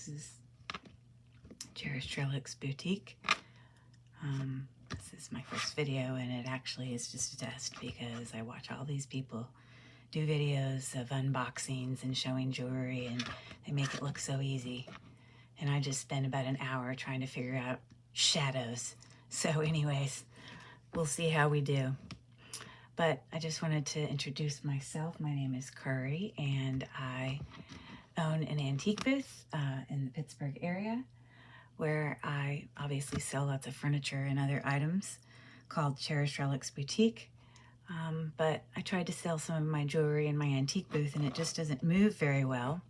This is Cherished Relics Boutique. This is my first video, and it actually is just a test because I watch all these people do videos of unboxings and showing jewelry, and they make it look so easy. And I just spend about an hour trying to figure out shadows. So anyways, we'll see how we do. But I just wanted to introduce myself. My name is Curry, and I own an antique booth in the Pittsburgh area, where I obviously sell lots of furniture and other items, called Cherished Relics Boutique. But I tried to sell some of my jewelry in my antique booth, and it just doesn't move very well.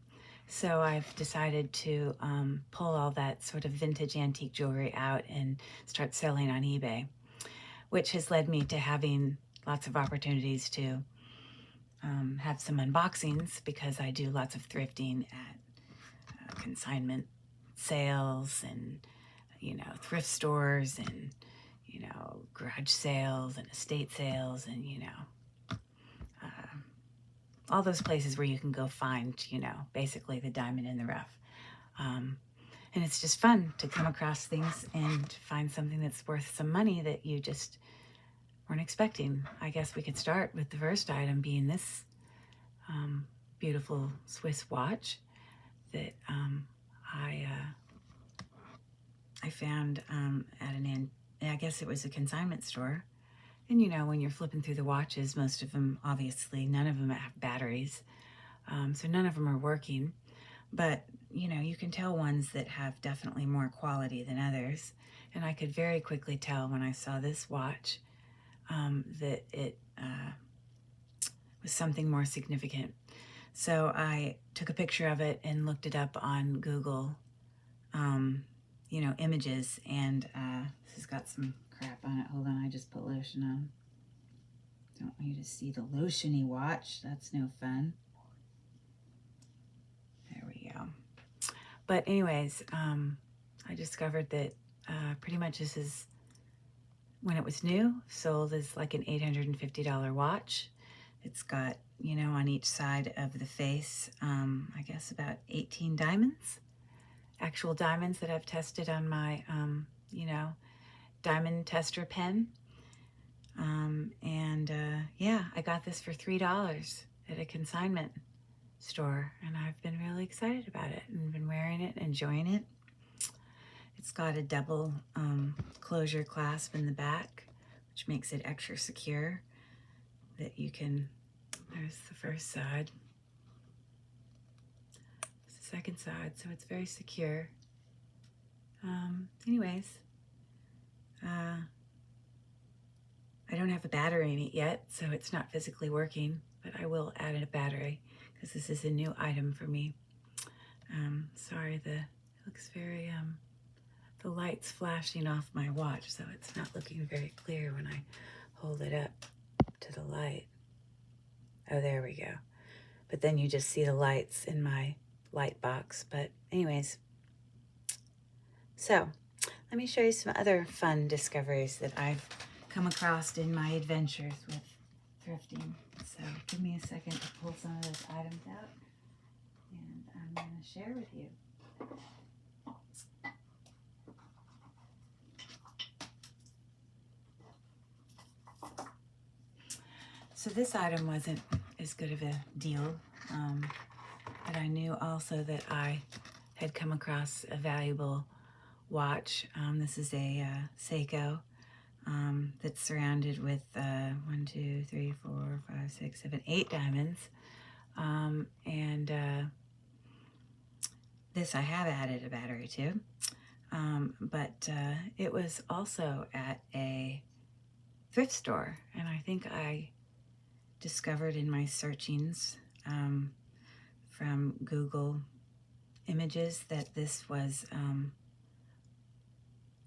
So I've decided to pull all that sort of vintage antique jewelry out and start selling on eBay, which has led me to having lots of opportunities to have some unboxings, because I do lots of thrifting at consignment sales and, thrift stores and, garage sales and estate sales and, all those places where you can go find, basically the diamond in the rough. And it's just fun to come across things and find something that's worth some money that you just weren't expecting. I guess we could start with the first item being this beautiful Swiss watch that I found at I guess it was a consignment store. And when you're flipping through the watches, most of them, obviously, none of them have batteries. So none of them are working. But, you can tell ones that have definitely more quality than others. And I could very quickly tell when I saw this watch that it was something more significant. So I took a picture of it and looked it up on Google, images, and this has got some crap on it. Hold on, I just put lotion on. Don't want you to see the lotiony watch. That's no fun. There we go. But anyways, I discovered that pretty much this is, when it was new, sold as like an $850 watch. It's got, on each side of the face, I guess about 18 diamonds. Actual diamonds that I've tested on my, diamond tester pen. Yeah, I got this for $3 at a consignment store, and I've been really excited about it and been wearing it, enjoying it. It's got a double closure clasp in the back, which makes it extra secure, that you can, there's the first side, there's the second side, so it's very secure. Anyways, I don't have a battery in it yet, so it's not physically working, but I will add a battery because this is a new item for me. Sorry, it looks very, the light's flashing off my watch, so it's not looking very clear when I hold it up to the light. Oh, there we go. But then you just see the lights in my light box. But anyways, so let me show you some other fun discoveries that I've come across in my adventures with thrifting. So give me a second to pull some of those items out, and I'm going to share with you. So this item wasn't as good of a deal, but I knew also that I had come across a valuable watch. This is a Seiko that's surrounded with 1, 2, 3, 4, 5, 6, 7, 8 diamonds. This I have added a battery to, but it was also at a thrift store, and I think I discovered in my searchings from Google images that this was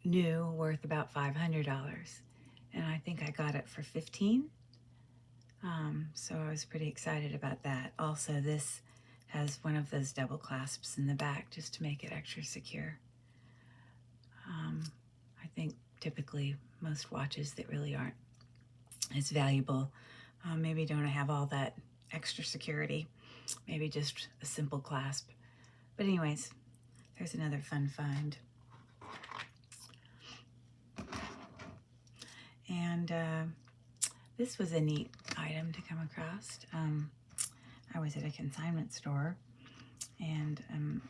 new, worth about $500, and I think I got it for $15. So I was pretty excited about that. Also, this has one of those double clasps in the back just to make it extra secure. I think typically most watches that really aren't as valuable maybe don't have all that extra security, maybe just a simple clasp. But anyways, there's another fun find. And this was a neat item to come across. I was at a consignment store, and I'm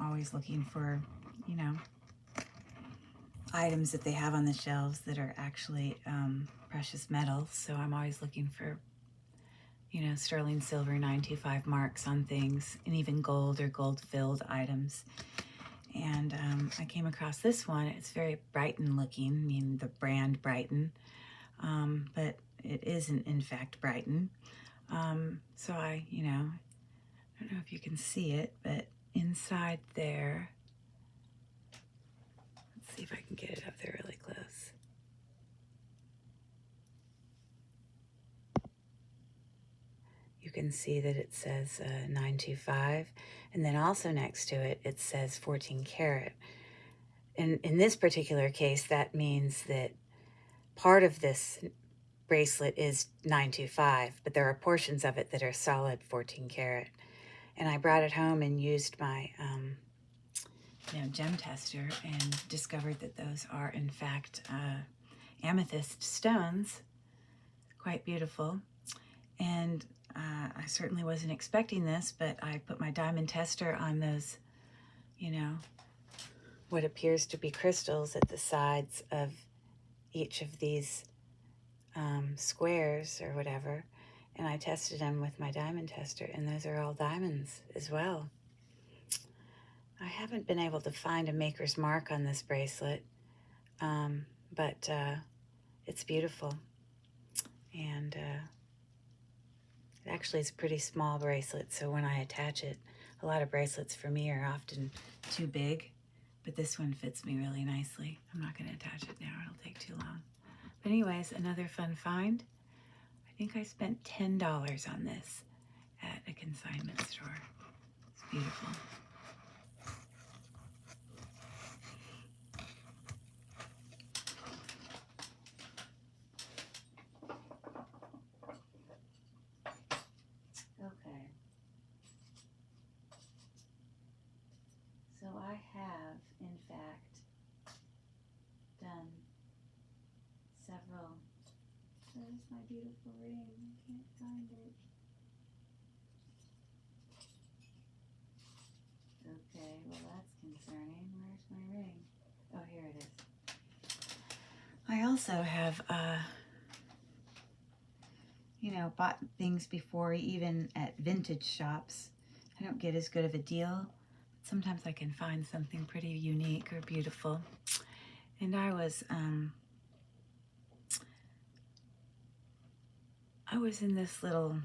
always looking for, you know, items that they have on the shelves that are actually precious metals. So I'm always looking for, you know, sterling silver 925 marks on things, and even gold or gold-filled items. And I came across this one. It's very Brighton looking, I mean the brand Brighton, but it isn't in fact Brighton. So I, you know, I don't know if you can see it, but inside there, let's see if I can get it up there really close. You can see that it says 925, and then also next to it, it says 14 karat. And in this particular case, that means that part of this bracelet is 925, but there are portions of it that are solid 14 karat. And I brought it home and used my you know, gem tester, and discovered that those are in fact amethyst stones. Quite beautiful. And I certainly wasn't expecting this, but I put my diamond tester on those, you know, what appears to be crystals at the sides of each of these squares or whatever, and I tested them with my diamond tester, and those are all diamonds as well. I haven't been able to find a maker's mark on this bracelet, but it's beautiful, and it actually is a pretty small bracelet, so when I attach it, a lot of bracelets for me are often too big, but this one fits me really nicely. I'm not going to attach it now, it'll take too long. But anyways, another fun find. I think I spent $10 on this at a consignment store. It's beautiful. Okay. So I have, in fact, done several. There's my beautiful ring. I can't find it. Okay, well that's concerning. Where's my ring? Oh, here it is. I also have, you know, bought things before, even at vintage shops. I don't get as good of a deal, but sometimes I can find something pretty unique or beautiful. And I was in this little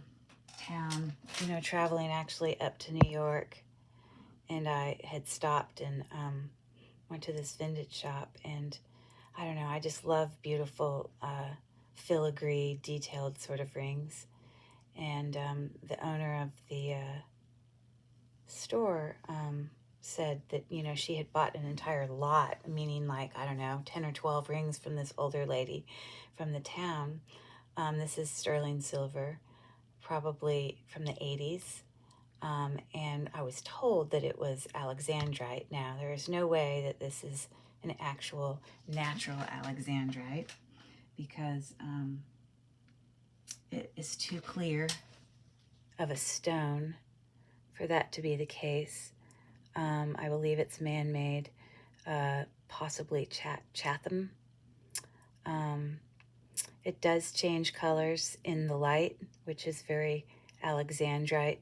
town, you know, traveling actually up to New York, and I had stopped and went to this vintage shop, and I don't know, I just love beautiful filigree, detailed sort of rings. And the owner of the store said that, you know, she had bought an entire lot, meaning like, I don't know, 10 or 12 rings from this older lady from the town. This is sterling silver, probably from the 80s. And I was told that it was alexandrite. Now, there is no way that this is an actual natural alexandrite, because it is too clear of a stone for that to be the case. I believe it's man-made, possibly Chatham. It does change colors in the light, which is very alexandrite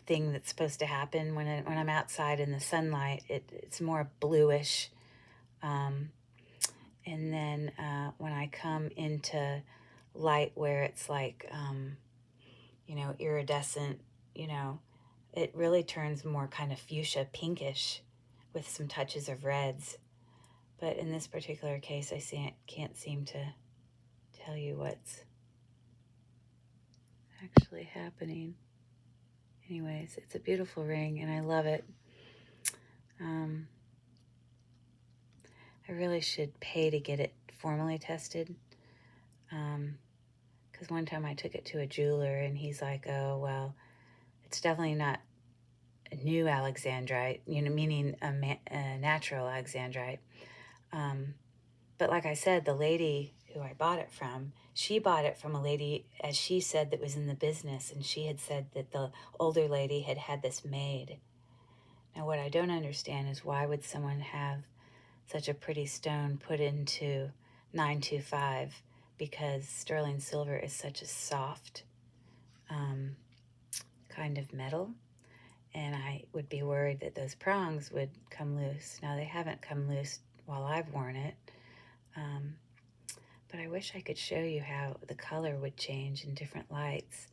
thing that's supposed to happen when I'm outside in the sunlight. It's more bluish, and then when I come into light where it's like you know, iridescent, you know, it really turns more kind of fuchsia pinkish with some touches of reds. But in this particular case, I can't seem to tell you what's actually happening. Anyways, it's a beautiful ring, and I love it. I really should pay to get it formally tested, because one time I took it to a jeweler, and he's like, oh, well, a It's definitely not a new Alexandrite, you know, meaning a natural Alexandrite. But like I said, the lady who I bought it from, she bought it from a lady, as she said, that was in the business, and she had said that the older lady had had this made. Now, what I don't understand is why would someone have such a pretty stone put into 925, because sterling silver is such a soft kind of metal, and I would be worried that those prongs would come loose. Now, they haven't come loose while I've worn it, but I wish I could show you how the color would change in different lights.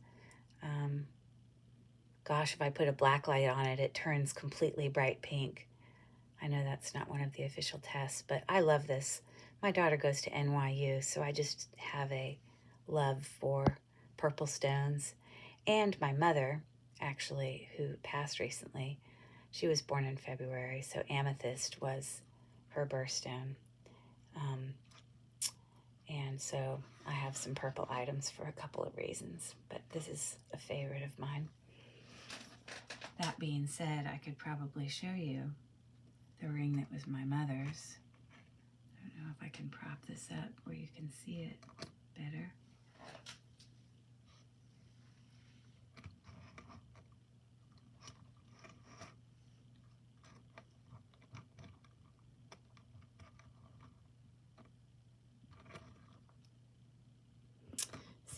Gosh, if I put a black light on it, it turns completely bright pink. I know that's not one of the official tests, but I love this. My daughter goes to NYU, so I just have a love for purple stones. And my mother, actually, who passed recently, she was born in February, so amethyst was her birthstone. And so I have some purple items for a couple of reasons, but this is a favorite of mine. That being said, I could probably show you the ring that was my mother's. I don't know if I can prop this up where you can see it better.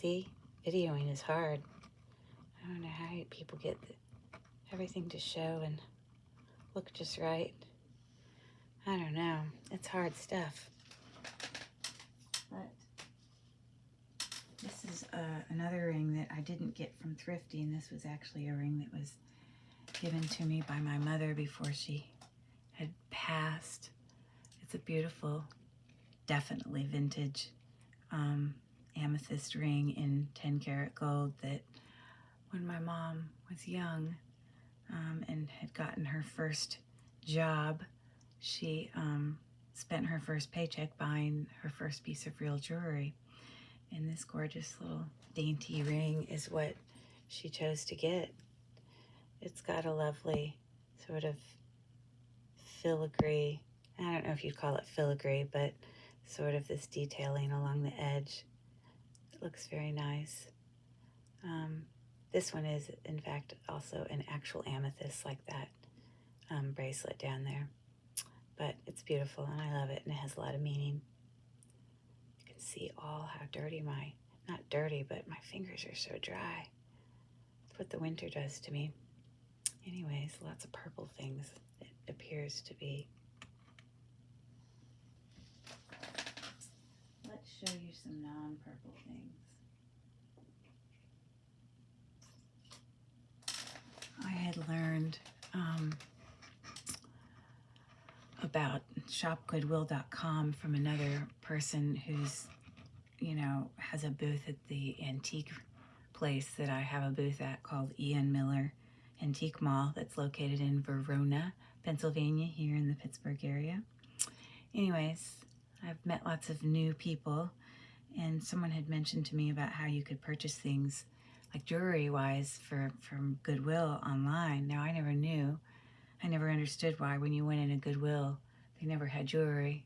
See, videoing is hard. I don't know how people get everything to show and look just right. I don't know. It's hard stuff. But this is another ring that I didn't get from thrifting. This was actually a ring that was given to me by my mother before she had passed. It's a beautiful, definitely vintage amethyst ring in 10 karat gold that when my mom was young and had gotten her first job, she spent her first paycheck buying her first piece of real jewelry. And this gorgeous little dainty ring is what she chose to get. It's got a lovely sort of filigree, I don't know if you'd call it filigree, but sort of this detailing along the edge. It looks very nice. This one is, in fact, also an actual amethyst like that bracelet down there. But it's beautiful, and I love it, and it has a lot of meaning. You can see all how dirty not dirty, but my fingers are so dry. It's what the winter does to me. Anyways, lots of purple things, it appears to be. Let's show you some non-purple things. I had learned about shopgoodwill.com from another person who's, you know, has a booth at the antique place that I have a booth at called Ian Miller Antique Mall that's located in Verona, Pennsylvania, here in the Pittsburgh area. Anyways, I've met lots of new people, and someone had mentioned to me about how you could purchase things like jewelry-wise from Goodwill online. Now, I never knew. I never understood why when you went in a Goodwill, they never had jewelry.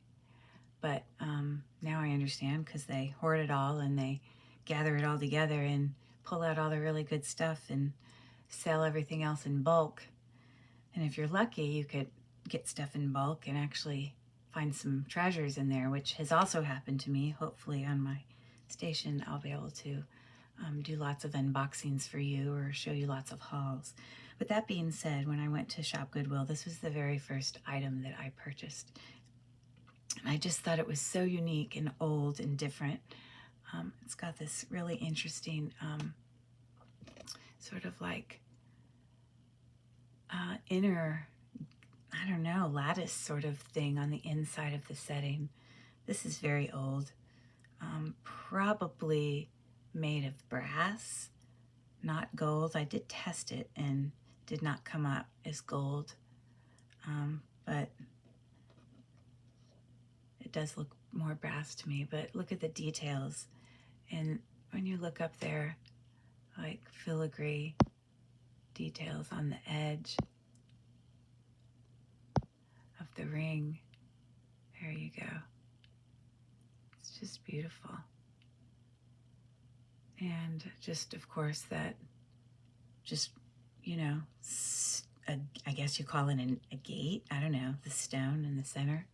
But now I understand, because they hoard it all and they gather it all together and pull out all the really good stuff and sell everything else in bulk. And if you're lucky, you could get stuff in bulk and actually find some treasures in there, which has also happened to me. Hopefully on my station, I'll be able to do lots of unboxings for you or show you lots of hauls. But that being said, when I went to Shop Goodwill, this was the very first item that I purchased. And I just thought it was so unique and old and different. It's got this really interesting sort of like inner, I don't know, lattice sort of thing on the inside of the setting. This is very old, probably made of brass, not gold. I did test it and did not come up as gold, but it does look more brass to me. But look at the details, and when you look up there, like filigree details on the edge of the ring. There you go. It's just beautiful. And just, of course, that just, you know, I guess you call it a gate. I don't know, the stone in the center.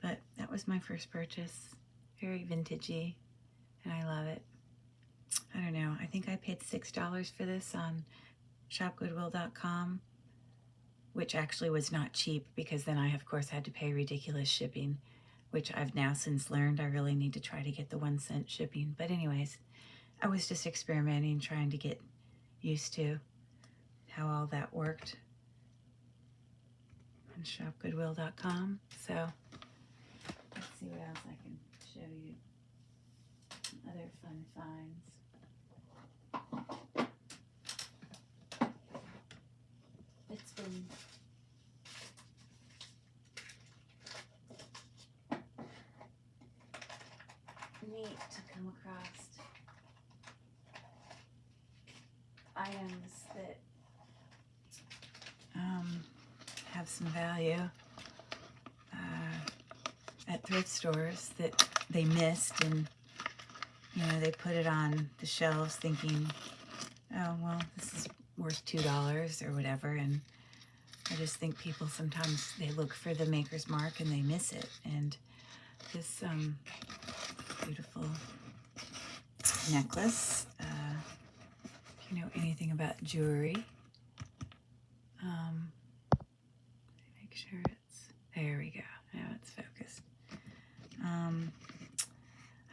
But that was my first purchase. Very vintagey, and I love it. I don't know, I think I paid $6 for this on shopgoodwill.com, which actually was not cheap, because then I, of course, had to pay ridiculous shipping, which I've now since learned I really need to try to get the 1-cent shipping. But anyways, I was just experimenting, trying to get used to how all that worked on shopgoodwill.com. So let's see what else I can show you. Some other fun finds. It's been neat to come across items that have some value at thrift stores that they missed, and you know, they put it on the shelves thinking, oh well, this is worth $2 or whatever. And I just think people sometimes, they look for the maker's mark and they miss it. And this beautiful necklace, if you know anything about jewelry, make sure it's, there we go, now it's focused.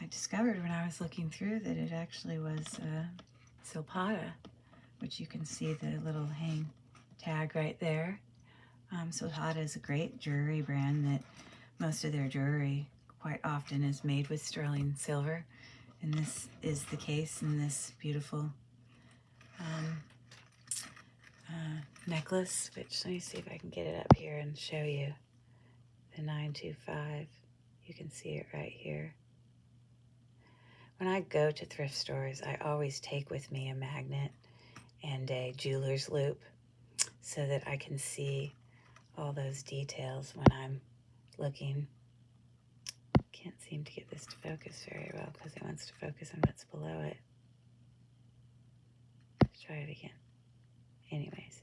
I discovered when I was looking through that it actually was Silpata, which you can see the little hang tag right there. Silpata is a great jewelry brand that most of their jewelry quite often is made with sterling silver, and this is the case in this beautiful necklace, which, let me see if I can get it up here and show you the 925. You can see it right here. When I go to thrift stores, I always take with me a magnet and a jeweler's loop so that I can see all those details when I'm looking. Can't seem to get this to focus very well because it wants to focus on what's below it. Let's try it again. Anyways,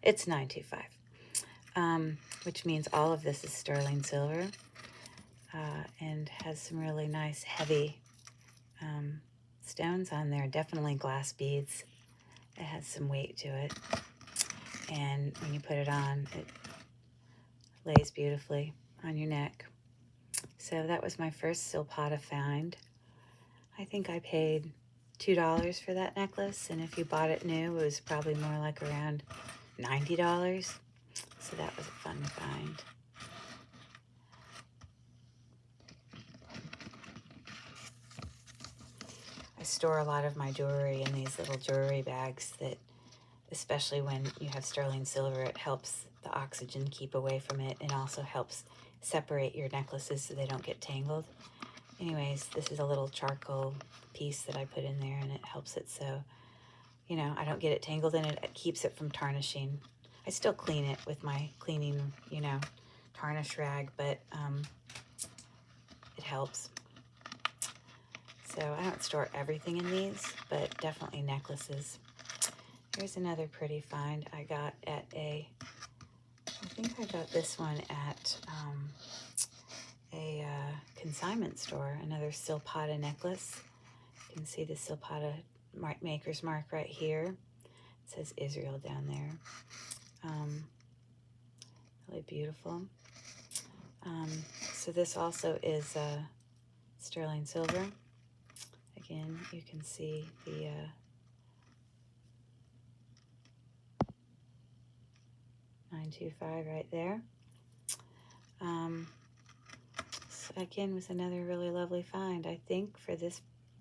it's 925, which means all of this is sterling silver and has some really nice heavy stones on there. Definitely glass beads. It has some weight to it, and when you put it on, it lays beautifully on your neck. So that was my first Silpata find. I think I paid $2 for that necklace, and if you bought it new, it was probably more like around $90. So that was a fun find. I store a lot of my jewelry in these little jewelry bags that, especially when you have sterling silver, it helps the oxygen keep away from it, and also helps separate your necklaces so they don't get tangled. Anyways, this is a little charcoal piece that I put in there, and it helps it so, you know, I don't get it tangled, and it keeps it from tarnishing. I still clean it with my cleaning, you know, tarnish rag, but it helps. So I don't store everything in these, but definitely necklaces. Here's another pretty find I got at I think I got this one at a consignment store, another Silpata necklace. You can see the Silpata maker's mark right here. It says Israel down there. Really beautiful. So this also is sterling silver. Again, you can see the $925 right there. So again, was another really lovely find. I think for this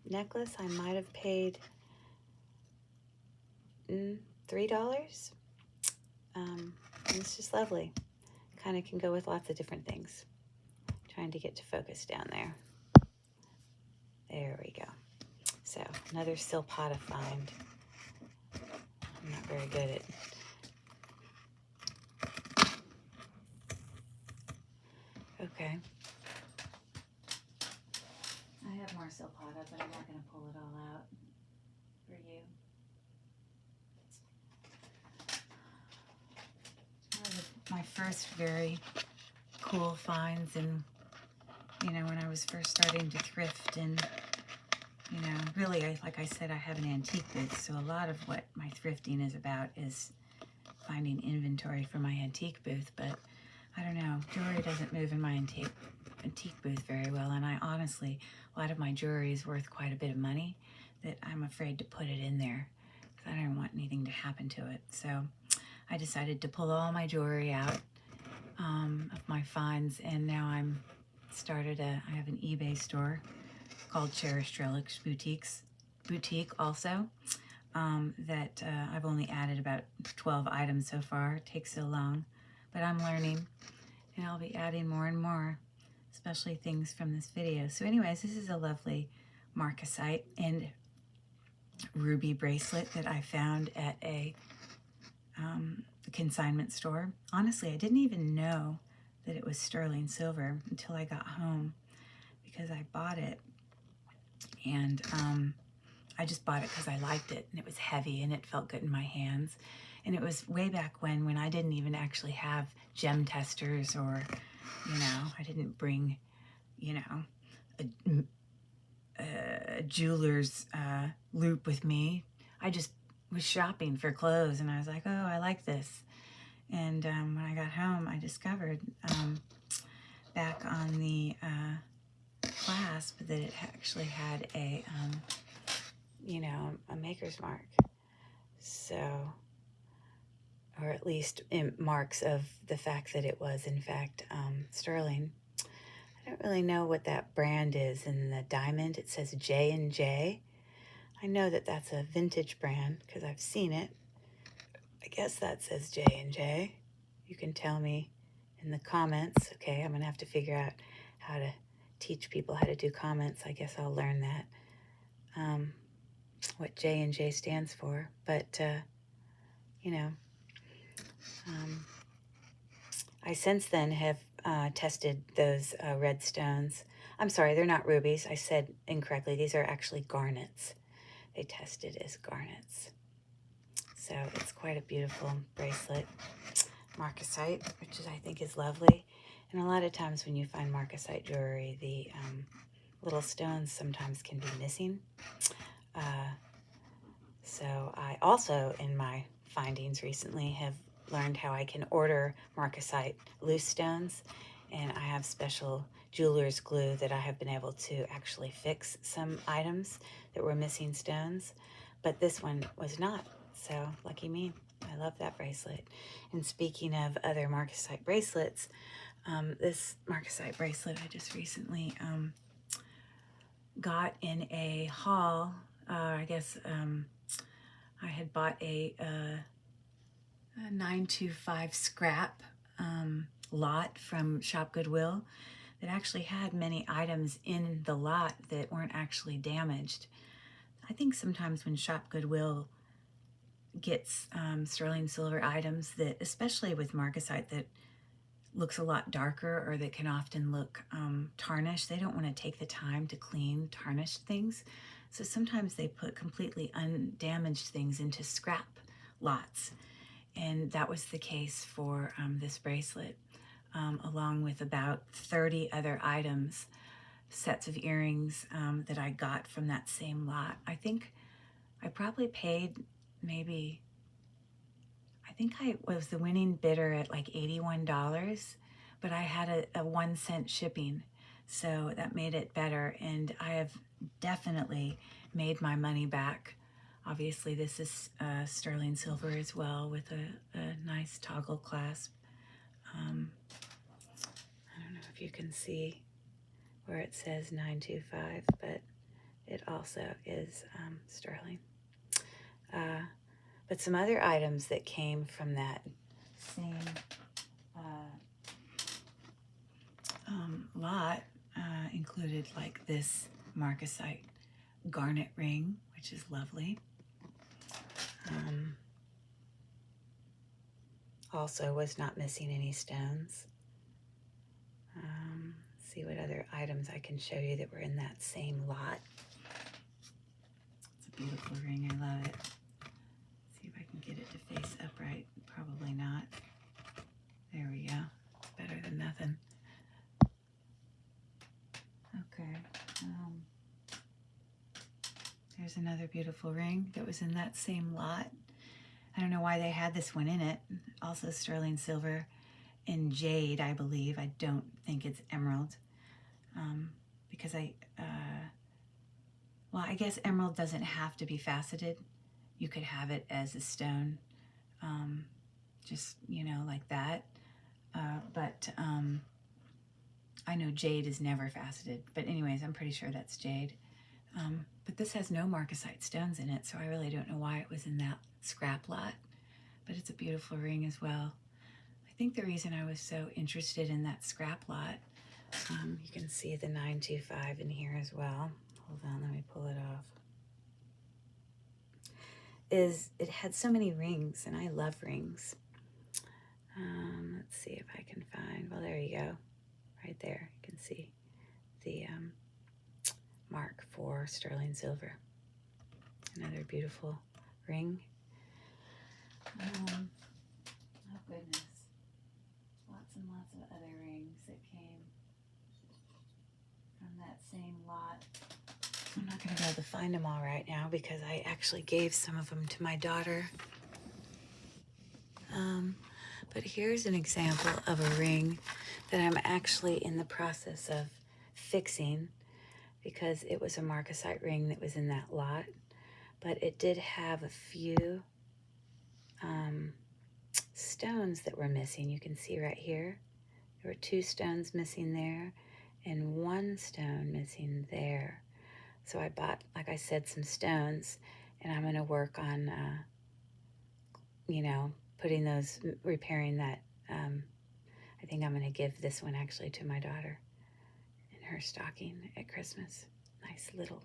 necklace, I might have paid $3. It's just lovely. Kind of can go with lots of different things. Trying to get to focus down there. There we go. So another Silpata find. I'm not very good at... Okay. I have more silpata, but I'm not going to pull it all out for you. One of my first very cool finds, and you know, when I was first starting to thrift, and you know, really, like I said, I have an antique booth, so a lot of what my thrifting is about is finding inventory for my antique booth. But I don't know, jewelry doesn't move in my antique booth very well, and I honestly, a lot of my jewelry is worth quite a bit of money that I'm afraid to put it in there because I don't want anything to happen to it. So I decided to pull all my jewelry out of my finds, and now I have an eBay store called Cherished Relics Boutique also, that I've only added about 12 items so far. It takes so long, but I'm learning, and I'll be adding more and more, especially things from this video. So anyways, this is a lovely marcasite and ruby bracelet that I found at a consignment store. Honestly, I didn't even know that it was sterling silver until I got home, because I bought it, and I just bought it because I liked it, and it was heavy and it felt good in my hands. And it was way back when I didn't even actually have gem testers, or, you know, I didn't bring, you know, a jeweler's loop with me. I just was shopping for clothes, and I was like, oh, I like this. And when I got home, I discovered back on the clasp that it actually had a, you know, a maker's mark. So, or at least marks of the fact that it was, in fact, sterling. I don't really know what that brand is. In the diamond, it says J&J. I know that that's a vintage brand because I've seen it. I guess that says J&J. You can tell me in the comments. Okay, I'm going to have to figure out how to teach people how to do comments. I guess I'll learn that, what J&J stands for. But, you know, I since then have tested those red stones. I'm sorry, they're not rubies. I said incorrectly. These are actually garnets. They tested as garnets. So it's quite a beautiful bracelet. Marcasite, which I think is lovely. And a lot of times when you find marcasite jewelry, the little stones sometimes can be missing. So I also, in my findings recently, have learned how I can order marcasite loose stones, and I have special jeweler's glue that I have been able to actually fix some items that were missing stones, but this one was not, so lucky me. I love that bracelet. And speaking of other marcasite bracelets, this marcasite bracelet I just recently got in a haul. I guess I had bought a 925 scrap lot from Shop Goodwill that actually had many items in the lot that weren't actually damaged. I think sometimes when Shop Goodwill gets sterling silver items that, especially with marcasite, that looks a lot darker or that can often look tarnished, they don't want to take the time to clean tarnished things. So sometimes they put completely undamaged things into scrap lots. And that was the case for this bracelet, along with about 30 other items, sets of earrings that I got from that same lot. I think I probably paid maybe, I think I was the winning bidder at like $81, but I had a 1 cent shipping. So that made it better. And I have definitely made my money back. Obviously, this is sterling silver as well, with a nice toggle clasp. I don't know if you can see where it says 925, but it also is sterling. But some other items that came from that same lot included like this marcasite garnet ring, which is lovely. also was not missing any stones. See what other items I can show you that were in that same lot. It's a beautiful ring. I love it. See if I can get it to face upright. Probably not. There we go. It's better than nothing. Okay. There's another beautiful ring that was in that same lot. I don't know why they had this one in it. Also sterling silver and jade, I believe. I don't think it's emerald. Because well, I guess emerald doesn't have to be faceted. You could have it as a stone, just, you know, like that. But I know jade is never faceted. But anyways, I'm pretty sure that's jade. But this has no marcasite stones in it, so I really don't know why it was in that scrap lot. But it's a beautiful ring as well. I think the reason I was so interested in that scrap lot, you can see the 925 in here as well. Hold on, let me pull it off. Is it had so many rings, and I love rings. Let's see if I can find, well, there you go. Right there, you can see the mark for sterling silver. Another beautiful ring. Oh goodness. Lots and lots of other rings that came from that same lot. I'm not going to be able to find them all right now because I actually gave some of them to my daughter. But here's an example of a ring that I'm actually in the process of fixing because it was a marcasite ring that was in that lot. But it did have a few stones that were missing. You can see right here. There were 2 stones missing there and 1 stone missing there. So I bought, like I said, some stones, and I'm going to work on, you know, putting those, repairing that. I think I'm going to give this one actually to my daughter in her stocking at Christmas. Nice little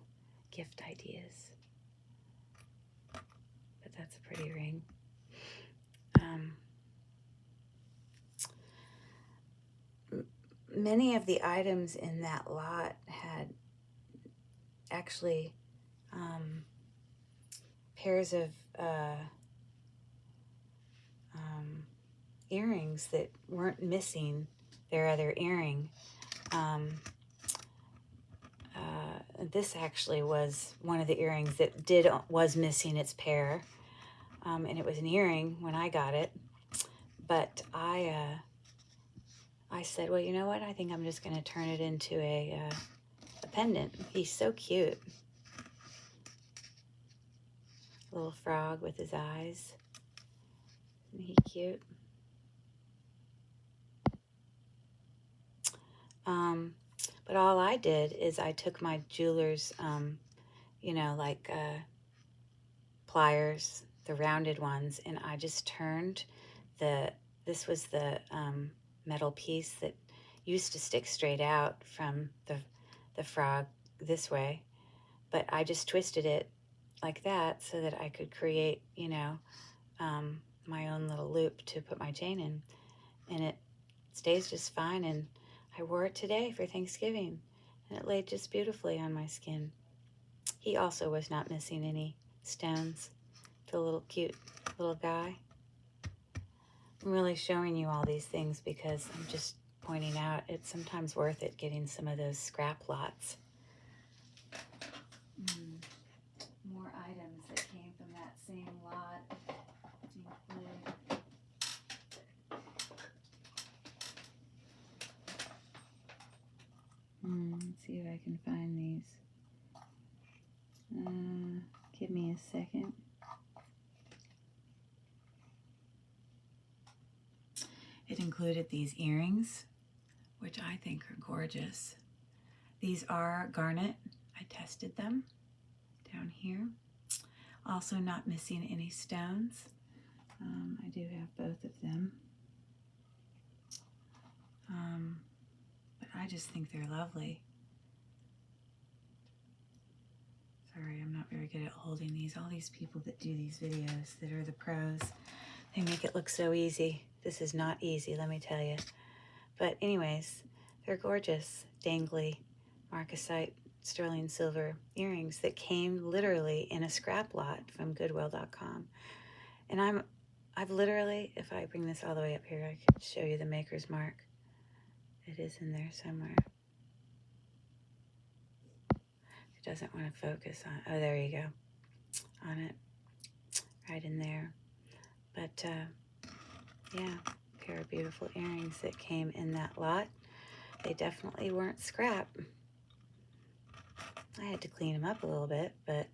gift ideas. But that's a pretty ring. Many of the items in that lot had actually pairs of earrings that weren't missing their other earring. This actually was one of the earrings that was missing its pair, and it was an earring when I got it. But I said, well, you know what? I think I'm just going to turn it into a pendant. He's so cute. Little frog with his eyes. Isn't he cute? But all I did is I took my jeweler's, you know, like pliers, the rounded ones, and I just turned this was the metal piece that used to stick straight out from the frog this way, but I just twisted it like that so that I could create, you know, my own little loop to put my chain in, and it stays just fine. And I wore it today for Thanksgiving, and it laid just beautifully on my skin. He also was not missing any stones. The little cute little guy. I'm really showing you all these things because I'm just pointing out it's sometimes worth it getting some of those scrap lots. More items that came from that same lot include let's see if I can find these. Give me a second. It included these earrings, which I think are gorgeous. These are garnet. I tested them down here. Also not missing any stones. I do have both of them. But I just think they're lovely. Sorry, I'm not very good at holding these. All these people that do these videos that are the pros, they make it look so easy. This is not easy, let me tell you. But anyways, they're gorgeous, dangly, marcasite, sterling silver earrings that came literally in a scrap lot from Goodwill.com. And I've literally, if I bring this all the way up here, I could show you the maker's mark. It is in there somewhere. It doesn't want to focus on, oh, there you go, on it, right in there. But yeah, a pair of beautiful earrings that came in that lot. They definitely weren't scrap. I had to clean them up a little bit, but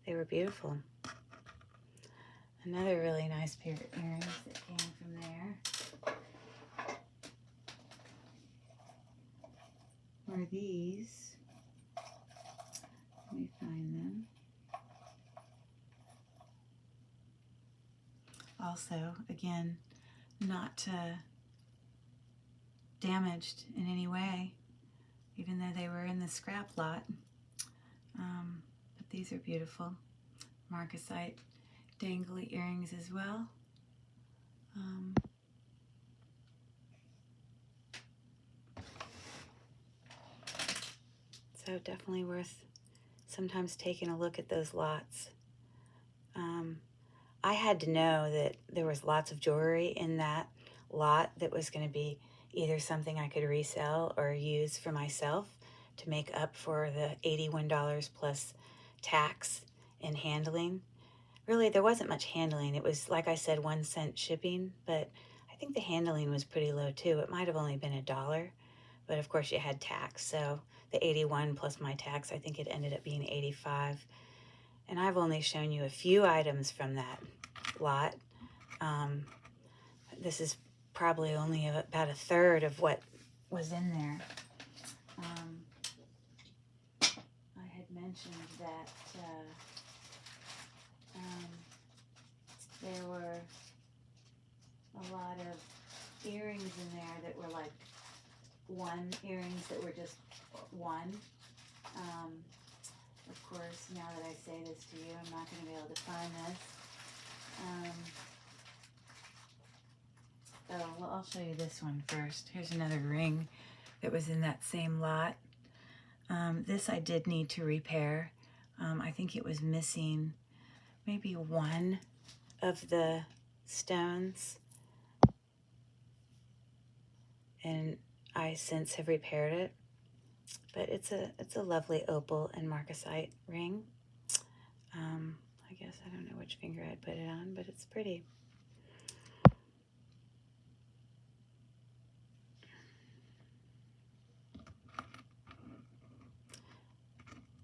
they were beautiful. Another really nice pair of earrings that came from there were these. Let me find them. Also, again, not damaged in any way, even though they were in the scrap lot. But these are beautiful. Marcasite dangly earrings as well. So definitely worth sometimes taking a look at those lots. I had to know that there was lots of jewelry in that lot that was going to be either something I could resell or use for myself to make up for the $81 plus tax and handling. Really, there wasn't much handling. It was, like I said, 1 cent shipping, but I think the handling was pretty low too. It might have only been $1, but of course you had tax. So the 81 plus my tax, I think it ended up being 85. And I've only shown you a few items from that lot. This is probably only about a third of what was in there. I had mentioned that there were a lot of earrings in there that were like earrings that were just one. Of course, now that I say this to you, I'm not going to be able to find this. Well, I'll show you this one first. Here's another ring that was in that same lot. This I did need to repair. I think it was missing maybe one of the stones. And I since have repaired it. But it's a lovely opal and marcasite ring. I guess I don't know which finger I'd put it on, but it's pretty.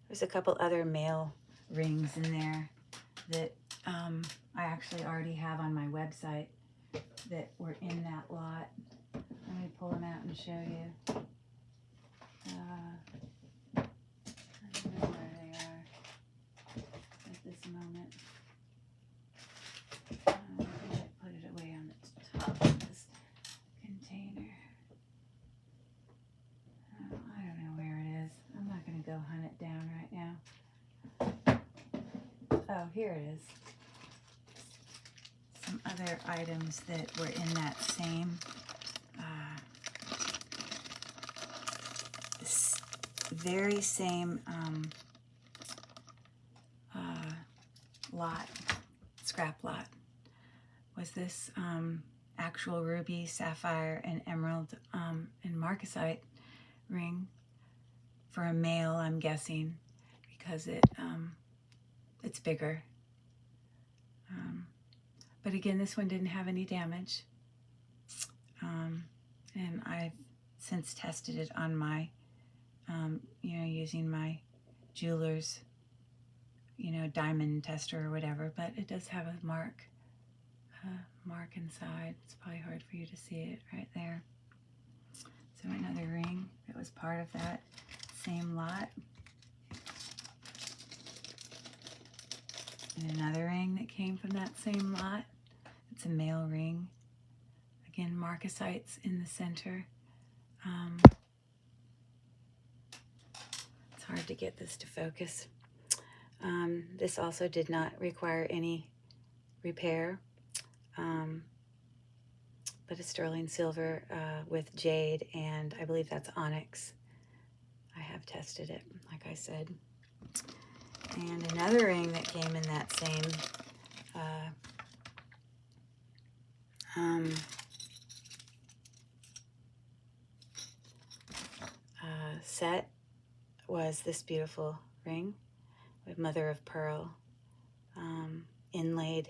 There's a couple other male rings in there that I actually already have on my website that were in that lot. Let me pull them out and show you. I don't know where they are at this moment. I think I put it away on the top of this container. I don't know where it is. I'm not going to go hunt it down right now. Oh, here it is. Some other items that were in that same very same lot, scrap lot, was this actual ruby, sapphire, and emerald and marcasite ring for a male, I'm guessing, because it's bigger. But again, this one didn't have any damage, and I've since tested it on my using my jeweler's, diamond tester or whatever, but it does have a mark inside. It's probably hard for you to see it right there. So another ring that was part of that same lot. And another ring that came from that same lot. It's a male ring. Again, marcasites in the center. It's hard to get this to focus. This also did not require any repair. but a sterling silver with jade, and I believe that's onyx. I have tested it, like I said. And another ring that came in that same set was this beautiful ring with mother of pearl inlaid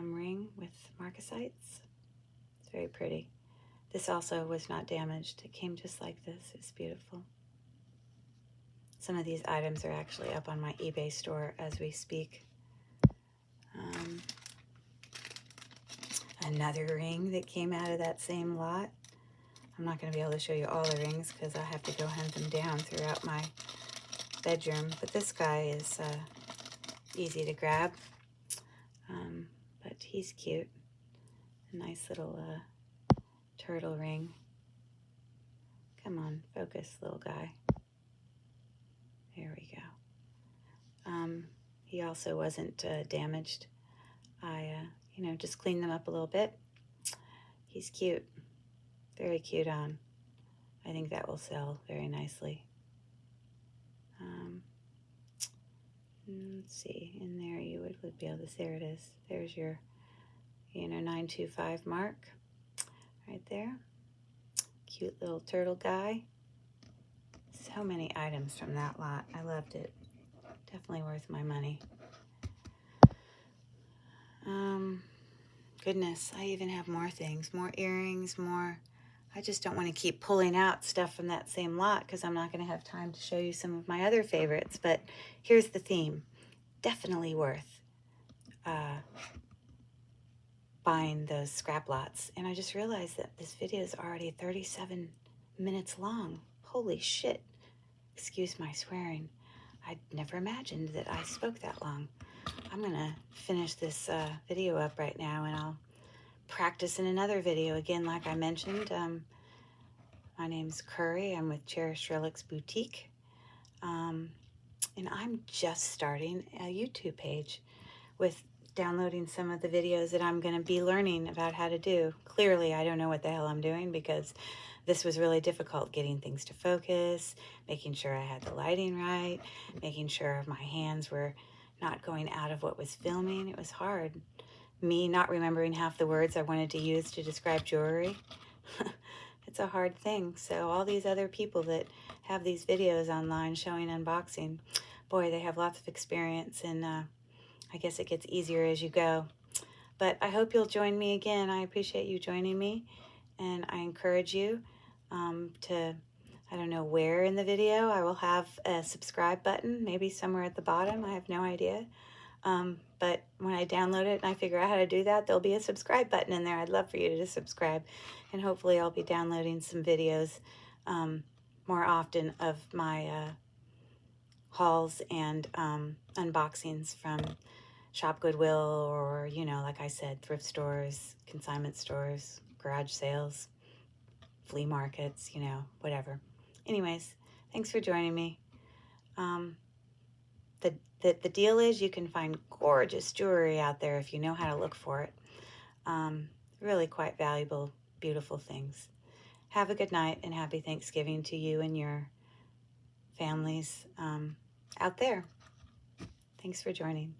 ring with marcasites. It's very pretty. This also was not damaged. It came just like this. It's beautiful. Some of these items are actually up on my eBay store as we speak. Another ring that came out of that same lot. I'm not going to be able to show you all the rings because I have to go hunt them down throughout my bedroom. But this guy is easy to grab. But he's cute. A nice little turtle ring. Come on, focus, little guy. There we go. He also wasn't damaged. I, just cleaned them up a little bit. He's cute. Very cute on. I think that will sell very nicely. Let's see, in there you would be able to, there it is. There's your, 925 mark right there. Cute little turtle guy. So many items from that lot. I loved it. Definitely worth my money. Goodness, I even have more things, more earrings, more. I just don't want to keep pulling out stuff from that same lot because I'm not going to have time to show you some of my other favorites. But here's the theme. Definitely worth buying those scrap lots. And I just realized that this video is already 37 minutes long. Holy shit. Excuse my swearing. I never imagined that I spoke that long. I'm going to finish this video up right now, and I'll practice in another video. Again, like I mentioned, my name's Curry. I'm with Cherished Relics Boutique. And I'm just starting a YouTube page with downloading some of the videos that I'm going to be learning about how to do. Clearly, I don't know what the hell I'm doing because this was really difficult, getting things to focus, making sure I had the lighting right, making sure my hands were not going out of what was filming. It was hard. Me not remembering half the words I wanted to use to describe jewelry. It's a hard thing. So all these other people that have these videos online showing unboxing, boy, they have lots of experience, and I guess it gets easier as you go. But I hope you'll join me again. I appreciate you joining me, and I encourage you to, I don't know where in the video, I will have a subscribe button, maybe somewhere at the bottom. I have no idea. But when I download it and I figure out how to do that, there'll be a subscribe button in there. I'd love for you to subscribe. And hopefully I'll be downloading some videos more often of my hauls and unboxings from Shop Goodwill or, like I said, thrift stores, consignment stores, garage sales, flea markets, whatever. Anyways, thanks for joining me. The deal is you can find gorgeous jewelry out there if you know how to look for it. Really quite valuable, beautiful things. Have a good night and happy Thanksgiving to you and your families out there. Thanks for joining.